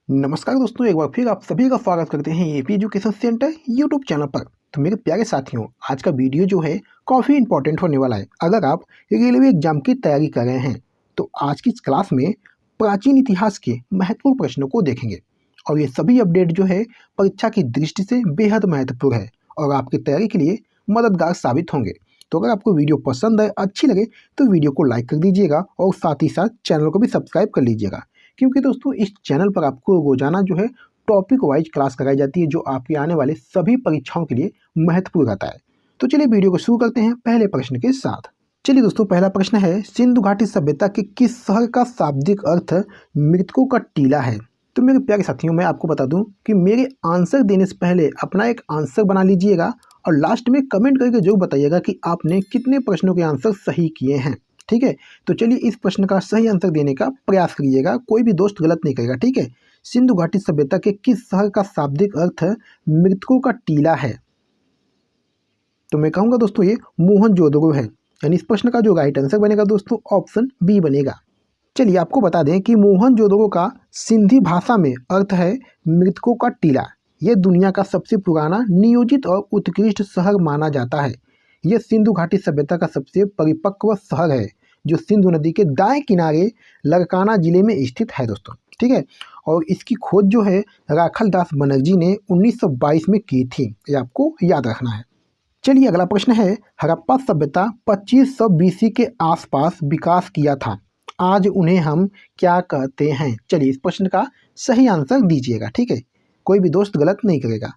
नमस्कार दोस्तों, एक बार फिर आप सभी का स्वागत करते हैं AP education centre YouTube channel पर। तो मेरे प्यारे साथियों, आज का वीडियो जो है काफ़ी इंपॉर्टेंट होने वाला है। अगर आप रेलवे एग्जाम की तैयारी कर रहे हैं तो आज की इस क्लास में प्राचीन इतिहास के महत्वपूर्ण प्रश्नों को देखेंगे और ये सभी अपडेट जो है परीक्षा की दृष्टि से बेहद महत्वपूर्ण है और आपकी तैयारी के लिए मददगार साबित होंगे। तो अगर आपको वीडियो पसंद है, अच्छी लगे तो वीडियो को लाइक कर दीजिएगा और साथ ही साथ चैनल को भी सब्सक्राइब कर लीजिएगा, क्योंकि दोस्तों इस चैनल पर आपको रोजाना जो है टॉपिक वाइज क्लास कराई जाती है जो आपके आने वाले सभी परीक्षाओं के लिए महत्वपूर्ण रहता है। तो चलिए वीडियो को शुरू करते हैं पहले प्रश्न के साथ। चलिए दोस्तों, पहला प्रश्न है, सिंधु घाटी सभ्यता के किस शहर का शाब्दिक अर्थ मृतकों का टीला है? तो मेरे प्यारे साथियों, मैं आपको बता दूं कि मेरे आंसर देने से पहले अपना एक आंसर बना लीजिएगा और लास्ट में कमेंट करके जरूर बताइएगा कि आपने कितने प्रश्नों के आंसर सही किए हैं। ठीक है, तो चलिए इस प्रश्न का सही आंसर देने का प्रयास करिएगा, कोई भी दोस्त गलत नहीं करेगा। ठीक है, सिंधु घाटी सभ्यता के किस शहर का शाब्दिक अर्थ मृतकों का टीला है? तो मैं कहूँगा दोस्तों ये मोहनजोदड़ो है, यानी इस प्रश्न का जो राइट आंसर बनेगा दोस्तों ऑप्शन बी बनेगा। चलिए आपको बता दें कि मोहनजोदड़ो का सिंधी भाषा में अर्थ है मृतकों का टीला। यह दुनिया का सबसे पुराना नियोजित और उत्कृष्ट शहर माना जाता है। यह सिंधु घाटी सभ्यता का सबसे परिपक्व शहर है जो सिंधु नदी के दाएं किनारे लरकाना जिले में स्थित है दोस्तों। ठीक है, और इसकी खोज जो है राखल दास बनर्जी ने 1922 में की थी, ये आपको याद रखना है। चलिए अगला प्रश्न है, हड़प्पा सभ्यता 2500 बीसी के आसपास विकास किया था, आज उन्हें हम क्या कहते हैं? चलिए इस प्रश्न का सही आंसर दीजिएगा। ठीक है, कोई भी दोस्त गलत नहीं करेगा,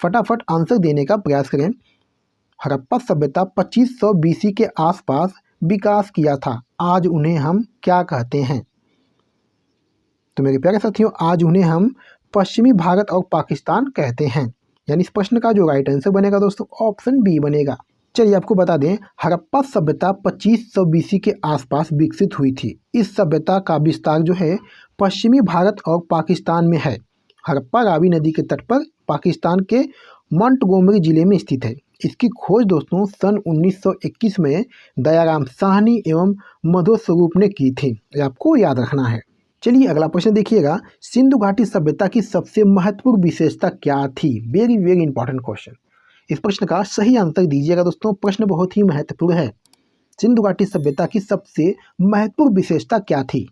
फटाफट आंसर देने का प्रयास करें। हड़प्पा सभ्यता 2500 बीसी के आसपास विकास किया था, आज उन्हें हम क्या कहते हैं? तो मेरे प्यारे साथियों, आज उन्हें हम पश्चिमी भारत और पाकिस्तान कहते हैं, यानी इस प्रश्न का जो राइट आंसर बनेगा दोस्तों ऑप्शन बी बनेगा। चलिए आपको बता दें, हड़प्पा सभ्यता 2500 बीसी के आसपास विकसित हुई थी। इस सभ्यता का विस्तार जो है पश्चिमी भारत और पाकिस्तान में है। हड़प्पा रावी नदी के तट पर पाकिस्तान के मोंटगोमरी जिले में स्थित है। इसकी खोज दोस्तों सन 1921 में दयाराम साहनी एवं मधो स्वरूप ने की थी, ये आपको याद रखना है। चलिए अगला प्रश्न देखिएगा, सिंधु घाटी सभ्यता की सबसे महत्वपूर्ण विशेषता क्या थी? Very very important question. इस प्रश्न का सही आंसर दीजिएगा दोस्तों, प्रश्न बहुत ही महत्वपूर्ण है। सिंधु घाटी सभ्यता की सबसे महत्वपूर्ण विशेषता क्या थी?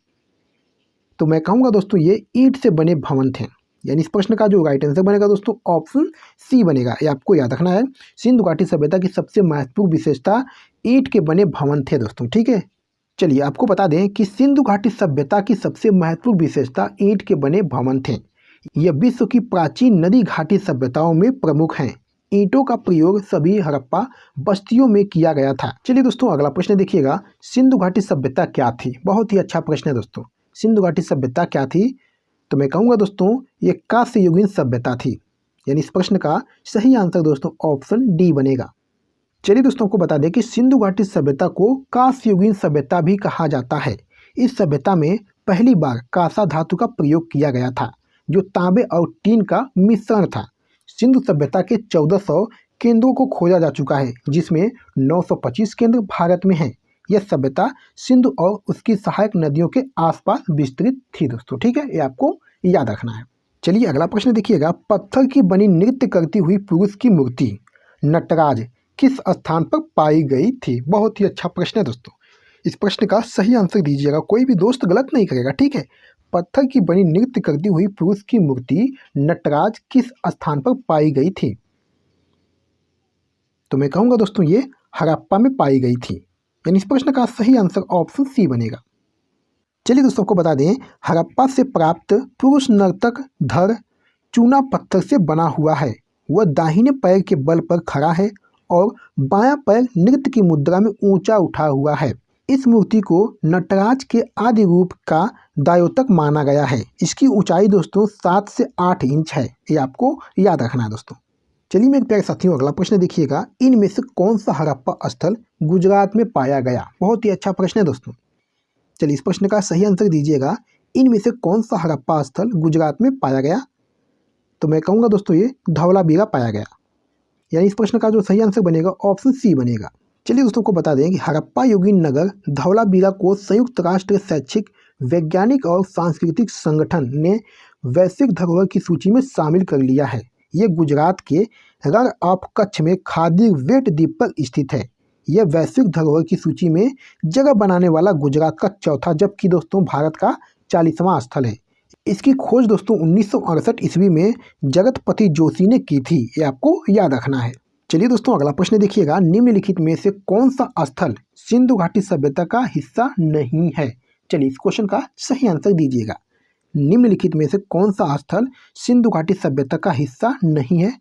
तो मैं कहूँगा दोस्तों ये ईंट से बने भवन थे, यानी इस प्रश्न का जो राइट आंसर बनेगा दोस्तों ऑप्शन सी बनेगा, ये आपको याद रखना है। सिंधु घाटी सभ्यता की सबसे महत्वपूर्ण विशेषता ईंट के बने भवन थे दोस्तों। ठीक है, चलिए आपको बता दें कि सिंधु घाटी सभ्यता की सबसे महत्वपूर्ण विशेषता ईंट के बने भवन थे। यह विश्व की प्राचीन नदी घाटी सभ्यताओं में प्रमुख हैं। ईंटों का प्रयोग सभी हड़प्पा बस्तियों में किया गया था। चलिए दोस्तों अगला प्रश्न देखिएगा, सिंधु घाटी सभ्यता क्या थी? बहुत ही अच्छा प्रश्न है दोस्तों, सिंधु घाटी सभ्यता क्या थी? तो मैं कहूँगा दोस्तों ये कांस्ययुगीन सभ्यता थी, यानी इस प्रश्न का सही आंसर दोस्तों ऑप्शन डी बनेगा। चलिए दोस्तों आपको बता दें कि सिंधु घाटी सभ्यता को कांस्ययुगीन सभ्यता भी कहा जाता है। इस सभ्यता में पहली बार कांसा धातु का प्रयोग किया गया था जो तांबे और टीन का मिश्रण था। सिंधु सभ्यता के 1400 केंद्रों को खोजा जा चुका है, जिसमें 925 केंद्र भारत में हैं। यह सभ्यता सिंधु और उसकी सहायक नदियों के आसपास विस्तृत थी दोस्तों। ठीक है, ये आपको याद रखना है। चलिए अगला प्रश्न देखिएगा, पत्थर की बनी नृत्य करती हुई पुरुष की मूर्ति नटराज किस स्थान पर पाई गई थी? बहुत ही अच्छा प्रश्न है दोस्तों, इस प्रश्न का सही आंसर दीजिएगा, कोई भी दोस्त गलत नहीं करेगा। ठीक है, पत्थर की बनी नृत्य करती हुई पुरुष की मूर्ति नटराज किस स्थान पर पाई गई थी? तो मैं कहूँगा दोस्तों ये हड़प्पा में पाई गई थी, यानी इस प्रश्न का सही आंसर ऑप्शन सी बनेगा। चलिए दोस्तों को बता दें, हड़प्पा से प्राप्त पुरुष नर्तक धड़ चूना पत्थर से बना हुआ है। वह दाहिने पैर के बल पर खड़ा है और बायां पैर नृत्य की मुद्रा में ऊंचा उठा हुआ है। इस मूर्ति को नटराज के आदि रूप का द्योतक माना गया है। इसकी ऊंचाई दोस्तों 7 से 8 इंच है, ये आपको याद रखना है दोस्तों। चलिए मेरे प्यारे साथियों अगला प्रश्न देखिएगा, इनमें से कौन सा हड़प्पा स्थल गुजरात में पाया गया? बहुत ही अच्छा प्रश्न है दोस्तों। चलिए इस प्रश्न का सही आंसर दीजिएगा, इनमें से कौन सा हड़प्पा स्थल गुजरात में पाया गया? तो मैं कहूँगा दोस्तों ये धौलावीरा पाया गया, यानी इस प्रश्न का जो सही आंसर बनेगा ऑप्शन सी बनेगा। चलिए दोस्तों को बता दें कि हड़प्पा युगीन नगर धौलावीरा को संयुक्त राष्ट्र शैक्षिक, वैज्ञानिक और सांस्कृतिक संगठन ने वैश्विक धरोहर की सूची में शामिल कर लिया है। ये गुजरात के रण ऑफ कच्छ में खादीवेट द्वीप पर स्थित है। यह वैश्विक धरोहर की सूची में जगह बनाने वाला गुजरात का चौथा जबकि दोस्तों भारत का 40वां स्थल है। इसकी खोज दोस्तों 1968 ईस्वी में जगतपति जोशी ने की थी। ये आपको याद रखना है। चलिए दोस्तों अगला प्रश्न देखिएगा, निम्नलिखित में से कौन सा स्थल सिंधु घाटी सभ्यता का हिस्सा नहीं है? चलिए इस क्वेश्चन का सही आंसर दीजिएगा। निम्नलिखित में से कौन सा स्थल सिंधु घाटी सभ्यता का हिस्सा नहीं है?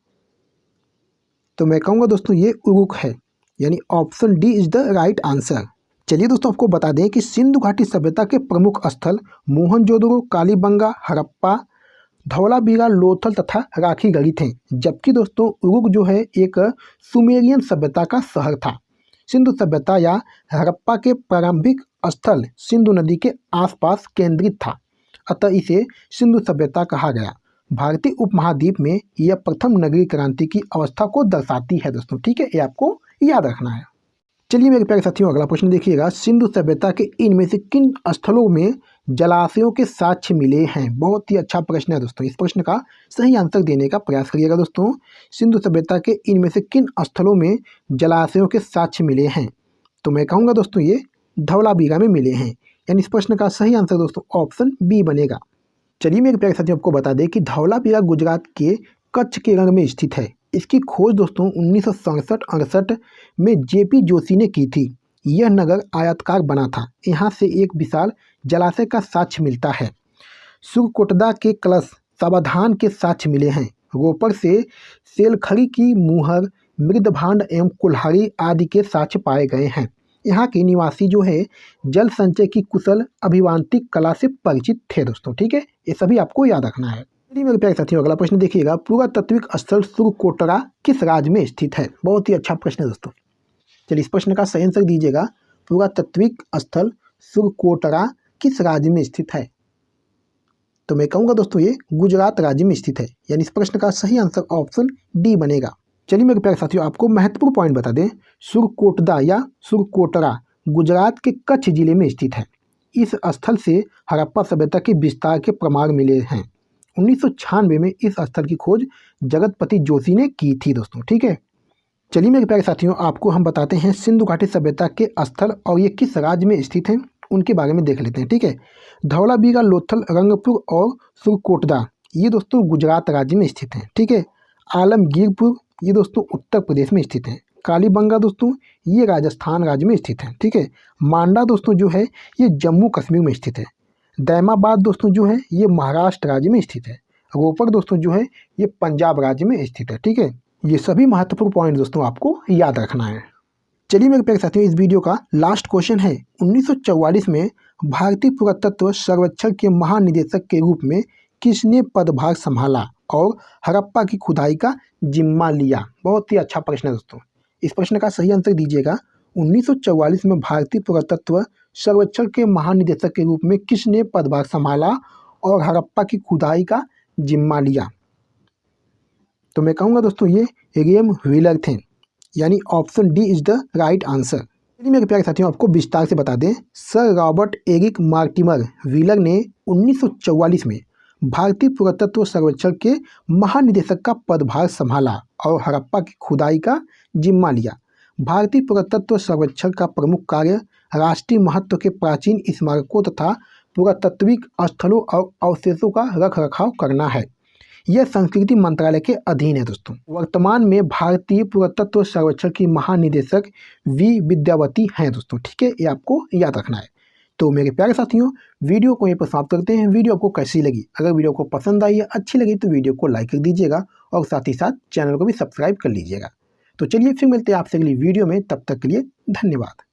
तो मैं कहूँगा दोस्तों ये उरुक है, यानी option D is the right answer. चलिए दोस्तों आपको बता दें कि सिंधु घाटी सभ्यता के प्रमुख स्थल मोहनजोदड़ो, कालीबंगा, हड़प्पा, धौलावीरा, लोथल तथा राखीगढ़ी थे। जबकि दोस्तों उरुक जो है एक सुमेरियन सभ्यता का शहर था। सिंधु सभ्यता या हड़प्पा के प्रारंभिक स्थल सिंधु नदी के आसपास केंद्रित था, अतः इसे सिंधु सभ्यता कहा गया। भारतीय उपमहाद्वीप में यह प्रथम नगरीय क्रांति की अवस्था को दर्शाती है दोस्तों। ठीक है, ये आपको याद रखना है। चलिए मेरे प्यारे साथियों अगला प्रश्न देखिएगा, सिंधु सभ्यता के इनमें से किन स्थलों में जलाशयों के साक्ष्य मिले हैं? बहुत ही अच्छा प्रश्न है दोस्तों। इस प्रश्न का सही आंसर देने का प्रयास करिएगा दोस्तों। सिंधु सभ्यता के इनमें से किन स्थलों में जलाशयों के साक्ष्य मिले हैं? तो मैं कहूँगा दोस्तों ये धौलावीरा में मिले हैं, यानी इस प्रश्न का सही आंसर दोस्तों ऑप्शन बी बनेगा। चलिए मेरे प्यारे साथियों आपको बता दें कि धौलावीरा गुजरात के कच्छ के रण में स्थित है। इसकी खोज दोस्तों 1967-68 में जेपी जोशी ने की थी। यह नगर आयताकार बना था। यहाँ से एक विशाल जलाशय का साक्ष्य मिलता है। सुरकोटदा के कलश सावधान के साक्ष्य मिले हैं। रोपड़ से सेलखड़ी की मुहर, मृदभांड एवं कुल्हाड़ी आदि के साक्ष्य पाए गए हैं। यहाँ के निवासी जो है जल संचय की कुशल अभियांत्रिक कला से परिचित थे दोस्तों। ठीक है, ये सभी आपको याद रखना है। मेरे प्यारे साथियों अगला प्रश्न देखिएगा, पुरातात्विक स्थल सुरकोटरा किस राज्य में स्थित है? बहुत ही अच्छा प्रश्न है दोस्तों। चलिए इस प्रश्न का सही आंसर दीजिएगा। पुरातात्विक स्थल सुरकोटरा किस राज्य में स्थित है? तो मैं कहूँगा दोस्तों ये गुजरात राज्य में स्थित है, यानी इस प्रश्न का सही आंसर ऑप्शन डी बनेगा। चलिए मेरे प्यारे साथियों आपको महत्वपूर्ण पॉइंट बता दें, सुरकोटदा या सुरकोटरा गुजरात के कच्छ जिले में स्थित है। इस स्थल से हड़प्पा सभ्यता के विस्तार के प्रमाण मिले हैं। 1996 में इस स्थल की खोज जगतपति जोशी ने की थी दोस्तों। ठीक है, चलिए मेरे प्यारे साथियों आपको हम बताते हैं सिंधु घाटी सभ्यता के स्थल और ये किस राज्य में स्थित हैं उनके बारे में देख लेते हैं। ठीक है, धौलावीरा, लोथल, रंगपुर और सुरकोटदा ये दोस्तों गुजरात राज्य में स्थित हैं। ठीक है, आलमगीरपुर ये दोस्तों उत्तर प्रदेश में स्थित है। कालीबंगा दोस्तों ये राजस्थान राज्य में स्थित है। ठीक है, मांडा दोस्तों जो है ये जम्मू कश्मीर में स्थित है। दैमाबाद दोस्तों जो है ये महाराष्ट्र राज्य में स्थित है। रोपड़ दोस्तों जो है ये पंजाब राज्य में स्थित है। ठीक है, ये सभी महत्वपूर्ण पॉइंट दोस्तों आपको याद रखना है। चलिए मेरे प्यारे साथियों इस वीडियो का लास्ट क्वेश्चन है, 1944 में भारतीय पुरातत्व सर्वेक्षण के महानिदेशक के रूप में किसने पदभार संभाला और हड़प्पा की खुदाई का जिम्मा लिया? बहुत ही अच्छा प्रश्न है दोस्तों। इस प्रश्न का सही आंसर दीजिएगा। 1944 में भारतीय पुरातत्व सर्वेक्षण के महानिदेशक के रूप में किसने पदभार संभाला और हड़प्पा की खुदाई का जिम्मा लिया? तो मैं कहूँगा दोस्तों ये रेम व्हीलर थे, यानी option D is the right answer. यदि मेरे प्यारे साथियों आपको विस्तार से बता दें, sir Robert Eric Mortimer Wheeler ने 1944 में भारतीय पुरातत्व सर्वेक्षण के महानिदेशक का पदभार संभाला और हड़प्पा की खुदाई का जिम्मा लिया। भारतीय पुरातत्व सर्वेक्षण का प्रमुख कार्य राष्ट्रीय महत्व के प्राचीन स्मारकों तथा पुरातात्विक स्थलों और अवशेषों का रख रखाव करना है। यह संस्कृति मंत्रालय के अधीन है दोस्तों। वर्तमान में भारतीय पुरातत्व सर्वेक्षण की महानिदेशक वी विद्यावती हैं दोस्तों। ठीक है, ये आपको याद रखना है। तो मेरे प्यारे साथियों वीडियो को यहीं पर समाप्त करते हैं। वीडियो आपको कैसी लगी? अगर वीडियो को पसंद आई या अच्छी लगी तो वीडियो को लाइक कर दीजिएगा और साथ ही साथ चैनल को भी सब्सक्राइब कर लीजिएगा। तो चलिए फिर मिलते हैं आपसे अगली वीडियो में, तब तक के लिए धन्यवाद।